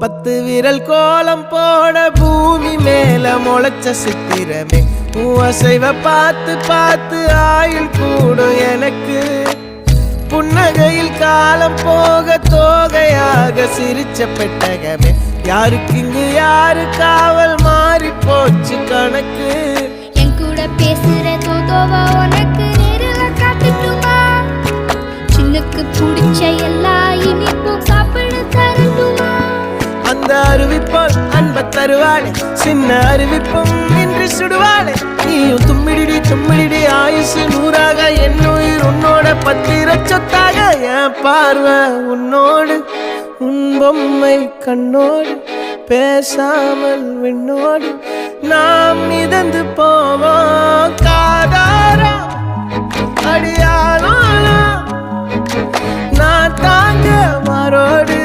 10 விரல் கோலம் போட பூமி மேல முளைச்ச சித்திரமே அசைவ பார்த்து பார்த்து ஆயுள் கூடும் எனக்கு புன்னகையில் காலம் போக தோகையாக சிரிச்ச பெட்டகமே யாருக்கு இங்கு யாரு காவல் மாறி போச்சு கணக்கு என் கூட பேசுற தோதோவா உனக்கு நேரில் காட்டுட்டுமா சின்னுக்கு பிடிச்ச எல்லா இனிப்பும் சாப்பிட தரட்டுமா அந்த அறிவிப்பால் அன்ப தருவாளே சின்ன அறிவிப்பும் இன்று சுடுவாளே நீயும் தும்மிடி தும்மிடி ஆயுசு 100ஆக என் உயிர் உன்னோட 10 சொத்தாக என் பார்வை உன்னோடு உன் பொம்மை கண்ணோடு பேசாமல் விண்ணோடு நாம் மிதந்து போவோம் காதாரா அடியாளோ நான் தாங்க மாறோடு